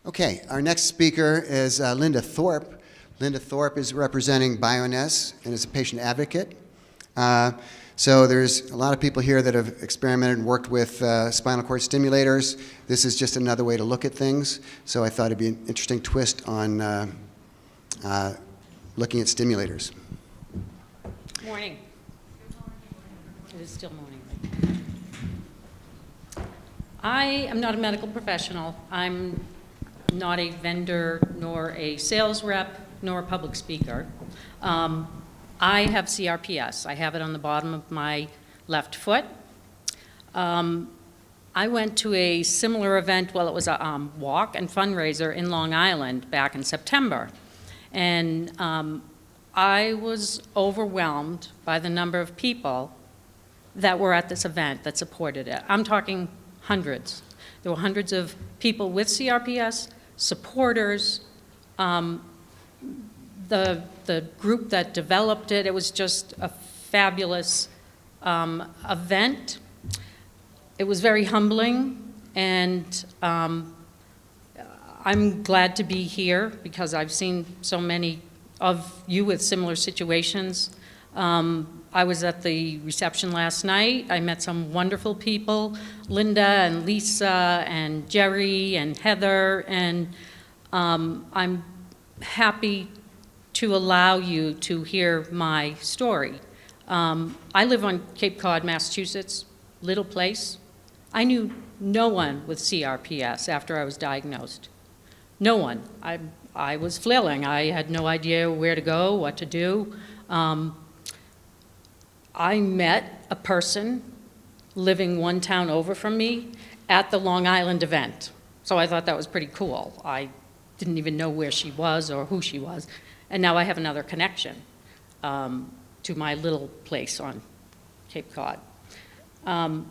Okay, our next speaker is Linda Thorp. Linda Thorp is representing Bioness and is a patient advocate. So there's a lot of people here that have experimented and worked with spinal cord stimulators. This is just another way to look at things. So I thought it'd be an interesting twist on looking at stimulators. Morning. It is still morning. I am not a medical professional. I'm not a vendor, nor a sales rep, nor a public speaker. I have CRPS. I have it on the bottom of my left foot. I went to a similar event, well, it was a walk and fundraiser in Long Island back in September. And I was overwhelmed by the number of people that were at this event that supported it. I'm talking hundreds. There were hundreds of people with CRPS, supporters, the group that developed it. It was just a fabulous event. It was very humbling, and I'm glad to be here because I've seen so many of you with similar situations. I was at the reception last night. I met some wonderful people, Linda and Lisa and Jerry and Heather, and I'm happy to allow you to hear my story. I live on Cape Cod, Massachusetts, little place. I knew no one with CRPS after I was diagnosed. No one. I was flailing. I had no idea where to go, what to do. I met a person living one town over from me at the Long Island event. So I thought that was pretty cool. I didn't even know where she was or who she was. And now I have another connection to my little place on Cape Cod. I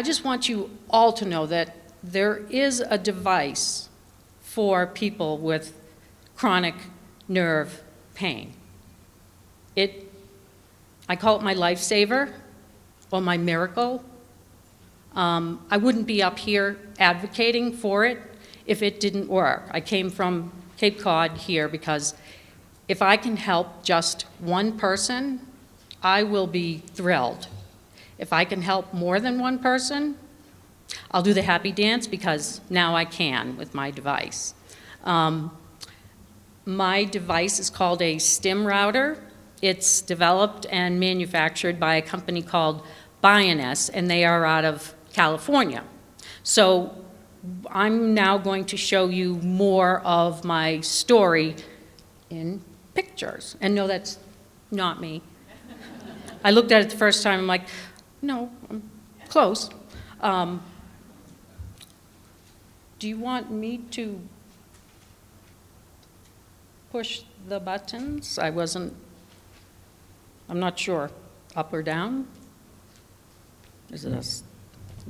just want you all to know that there is a device for people with chronic nerve pain. I call it my lifesaver or my miracle. I wouldn't be up here advocating for it if it didn't work. I came from Cape Cod here because if I can help just one person, I will be thrilled. If I can help more than one person, I'll do the happy dance because now I can with my device. My device is called a StimRouter. It's developed and manufactured by a company called Bioness, and they are out of California. So I'm now going to show you more of my story in pictures. And no, that's not me. I looked at it the first time, I'm like, no, I'm close. Do you want me to push the buttons? I'm not sure. Up or down? Am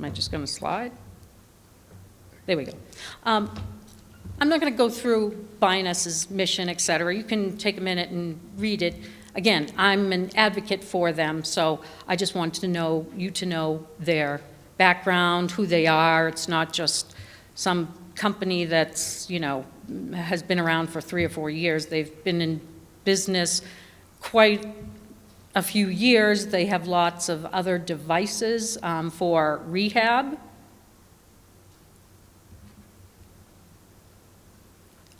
I just going to slide? There we go. I'm not going to go through Bioness's mission, et cetera. You can take a minute and read it. Again, I'm an advocate for them, so I just want you to know their background, who they are. It's not just some company that's, has been around for 3 or 4 years. They've been in business quite a few years. They have lots of other devices for rehab.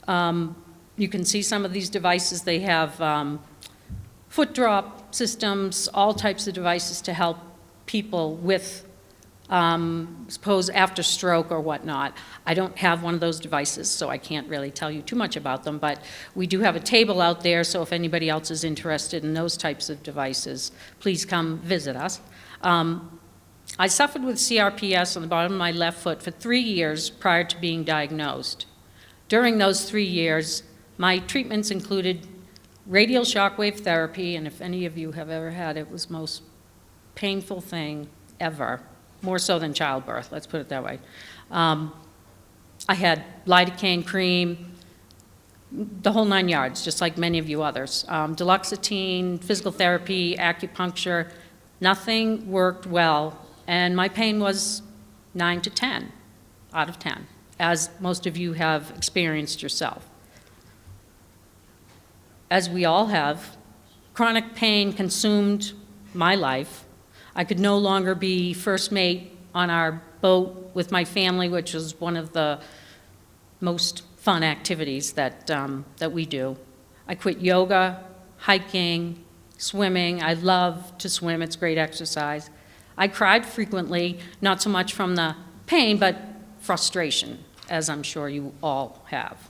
You can see some of these devices. They have foot drop systems, all types of devices to help people with, suppose after stroke or whatnot. I don't have one of those devices, so I can't really tell you too much about them, but we do have a table out there, so if anybody else is interested in those types of devices, please come visit us. I suffered with CRPS on the bottom of my left foot for 3 years prior to being diagnosed. During those 3 years, my treatments included radial shockwave therapy, and if any of you have ever had it, it was the most painful thing ever. More so than childbirth, let's put it that way. I had lidocaine cream, the whole 9 yards, just like many of you others. Duloxetine, physical therapy, acupuncture, nothing worked well, and my pain was 9 to 10. out of 10, as most of you have experienced yourself. As we all have, chronic pain consumed my life. I could no longer be first mate on our boat with my family, which was one of the most fun activities that we do. I quit yoga, hiking, swimming. I love to swim. It's great exercise. I cried frequently, not so much from the pain, but frustration, as I'm sure you all have.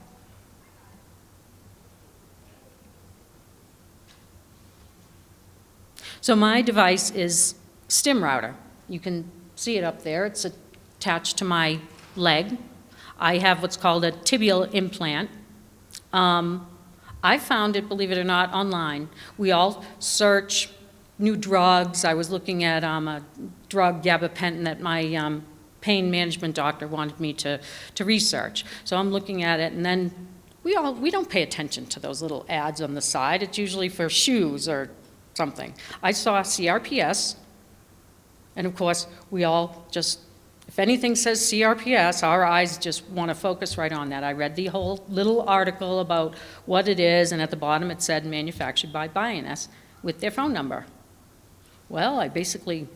So my device is StimRouter. You can see it up there. It's attached to my leg. I have what's called a tibial implant. I found it, believe it or not, online. We all search new drugs. I was looking at a drug, gabapentin, that my pain management doctor wanted me to research. So I'm looking at it, and then we don't pay attention to those little ads on the side. It's usually for shoes or something. I saw CRPS, and of course, we all just, if anything says CRPS, our eyes just want to focus right on that. I read the whole little article about what it is, and at the bottom it said manufactured by Bioness with their phone number. Well, I basically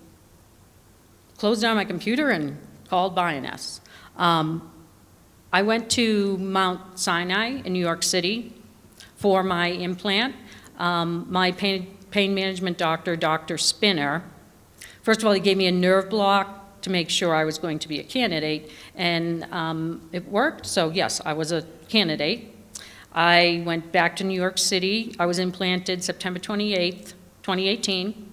closed down my computer and called Bioness. I went to Mount Sinai in New York City for my implant. My pain management doctor, Dr. Spinner, first of all, he gave me a nerve block to make sure I was going to be a candidate, and it worked. So yes, I was a candidate. I went back to New York City. I was implanted September 28th, 2018.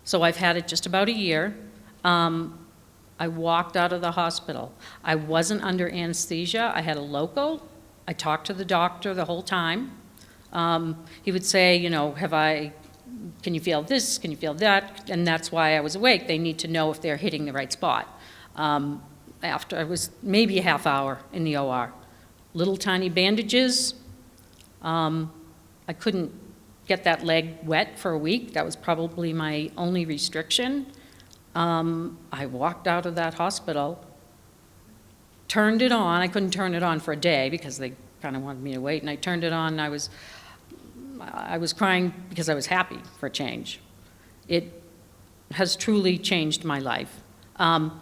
So I've had it just about a year. I walked out of the hospital. I wasn't under anesthesia. I had a local. I talked to the doctor the whole time. He would say, you know, can you feel this? Can you feel that? And that's why I was awake. They need to know if they're hitting the right spot. After I was maybe a half hour in the OR. Little tiny bandages. I couldn't get that leg wet for a week. That was probably my only restriction. I walked out of that hospital, turned it on. I couldn't turn it on for a day because they kind of wanted me to wait, and I turned it on, and I was crying because I was happy for a change. It has truly changed my life. Now,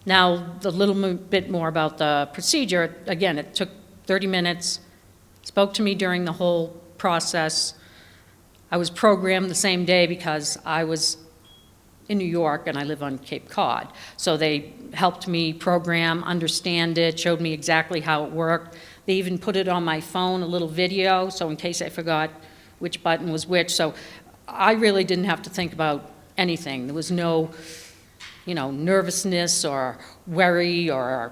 a little bit more about the procedure. Again, it took 30 minutes, spoke to me during the whole process. I was programmed the same day because I was in New York and I live on Cape Cod. So they helped me program, understand it, showed me exactly how it worked. They even put it on my phone, a little video, so in case I forgot which button was which. So I really didn't have to think about anything. There was no, nervousness or worry or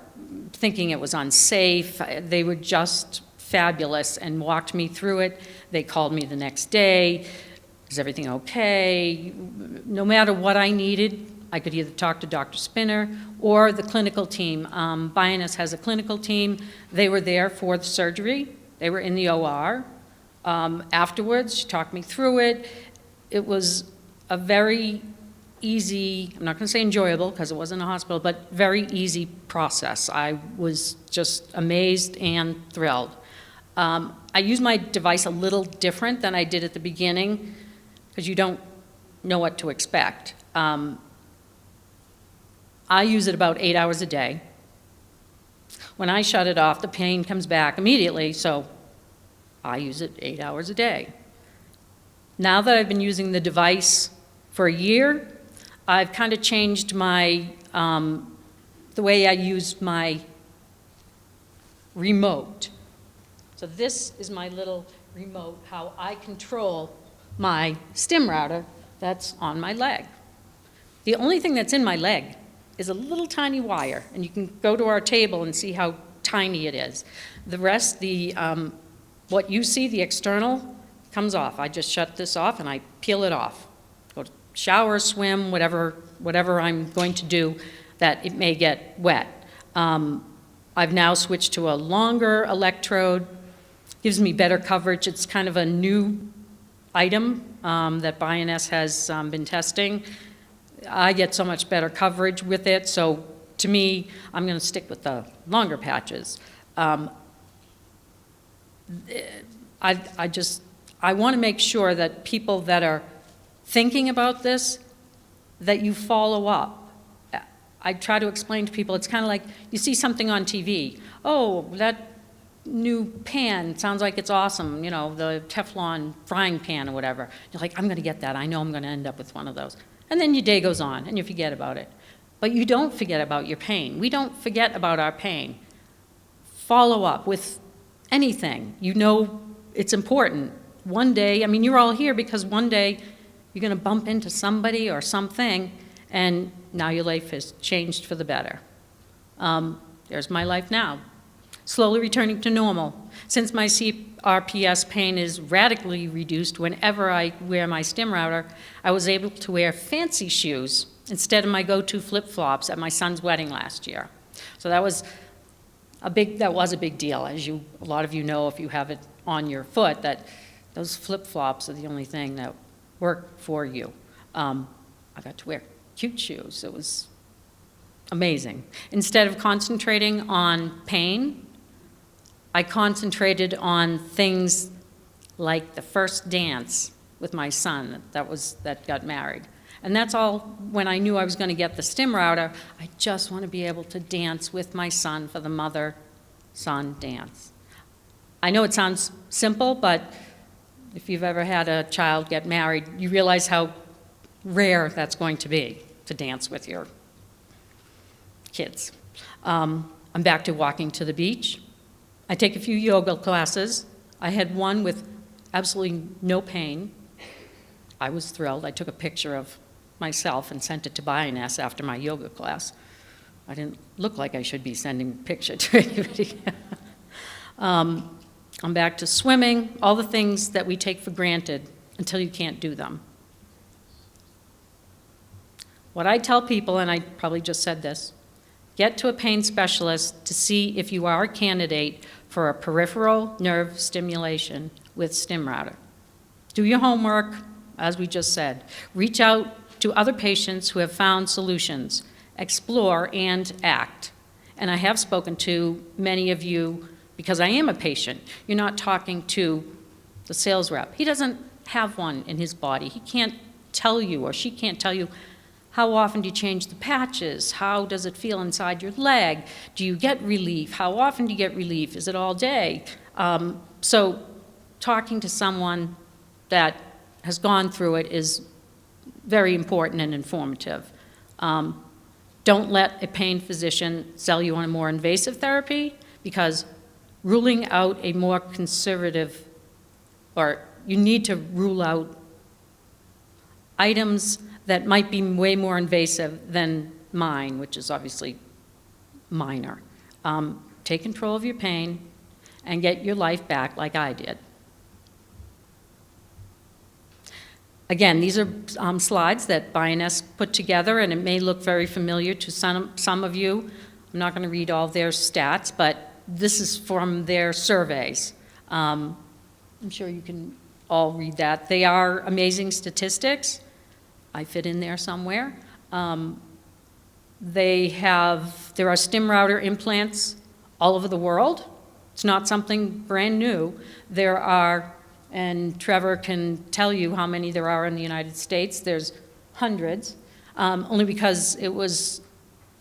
thinking it was unsafe. They were just fabulous and walked me through it. They called me the next day. Is everything okay? No matter what I needed, I could either talk to Dr. Spinner or the clinical team. Bioness has a clinical team. They were there for the surgery. They were in the OR. Afterwards, she talked me through it. It was a very easy, I'm not going to say enjoyable because it wasn't a hospital, but very easy process. I was just amazed and thrilled. I use my device a little different than I did at the beginning because you don't know what to expect. I use it about 8 hours a day. When I shut it off, the pain comes back immediately, so I use it 8 hours a day. Now that I've been using the device for a year, I've kind of changed my, the way I use my remote. So this is my little remote, how I control my StimRouter that's on my leg. The only thing that's in my leg is a little tiny wire, and you can go to our table and see how tiny it is. The rest, what you see, the external, comes off. I just shut this off and I peel it off. Go to shower, swim, whatever I'm going to do that it may get wet. I've now switched to a longer electrode, gives me better coverage. It's kind of a new item that Bioness has been testing. I get so much better coverage with it, so to me, I'm going to stick with the longer patches. I want to make sure that people that are thinking about this, that you follow up. I try to explain to people, it's kind of like you see something on TV. Oh, that new pan sounds like it's awesome, you know, the Teflon frying pan or whatever. You're like, I'm going to get that. I know I'm going to end up with one of those. And then your day goes on and you forget about it. But you don't forget about your pain. We don't forget about our pain. Follow up with anything. You know it's important. One day, I mean, you're all here because one day you're going to bump into somebody or something, and now your life has changed for the better. There's my life now. Slowly returning to normal. Since my CRPS pain is radically reduced whenever I wear my StimRouter, I was able to wear fancy shoes instead of my go-to flip-flops at my son's wedding last year. So that was a big deal, as a lot of you know if you have it on your foot, that those flip-flops are the only thing that work for you. I got to wear cute shoes. It was amazing. Instead of concentrating on pain, I concentrated on things like the first dance with my son that got married. And that's all when I knew I was going to get the StimRouter. I just want to be able to dance with my son for the mother-son dance. I know it sounds simple, but if you've ever had a child get married, you realize how rare that's going to be, to dance with your kids. I'm back to walking to the beach. I take a few yoga classes. I had one with absolutely no pain. I was thrilled. I took a picture of myself and sent it to Bioness after my yoga class. I didn't look like I should be sending a picture to anybody. I'm back to swimming, all the things that we take for granted until you can't do them. What I tell people, and I probably just said this, get to a pain specialist to see if you are a candidate for a peripheral nerve stimulation with StimRouter. Do your homework, as we just said. Reach out to other patients who have found solutions. Explore and act. And I have spoken to many of you because I am a patient. You're not talking to the sales rep. He doesn't have one in his body. He can't tell you, or she can't tell you, how often do you change the patches? How does it feel inside your leg? Do you get relief? How often do you get relief? Is it all day? So talking to someone that has gone through it is very important and informative. Don't let a pain physician sell you on a more invasive therapy, because ruling out a more conservative, or you need to rule out items that might be way more invasive than mine, which is obviously minor. Take control of your pain and get your life back like I did. Again, these are slides that Bioness put together, and it may look very familiar to some of you. I'm not going to read all their stats, but this is from their surveys. I'm sure you can all read that. They are amazing statistics. I fit in there somewhere. There are StimRouter implants all over the world. It's not something brand new. There are, and Trevor can tell you how many there are in the United States. There's hundreds, only because it was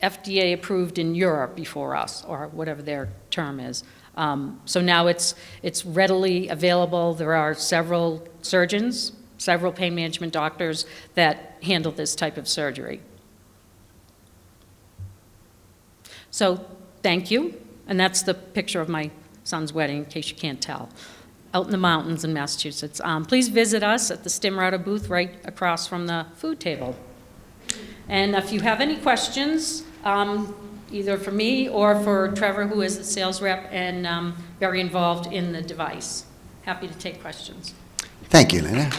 FDA approved in Europe before us, or whatever their term is. So now it's readily available. There are several surgeons, several pain management doctors that handle this type of surgery. So thank you. And that's the picture of my son's wedding, in case you can't tell, out in the mountains in Massachusetts. Please visit us at the StimRouter booth right across from the food table. And if you have any questions, either for me or for Trevor, who is the sales rep and very involved in the device, happy to take questions. Thank you, Linda.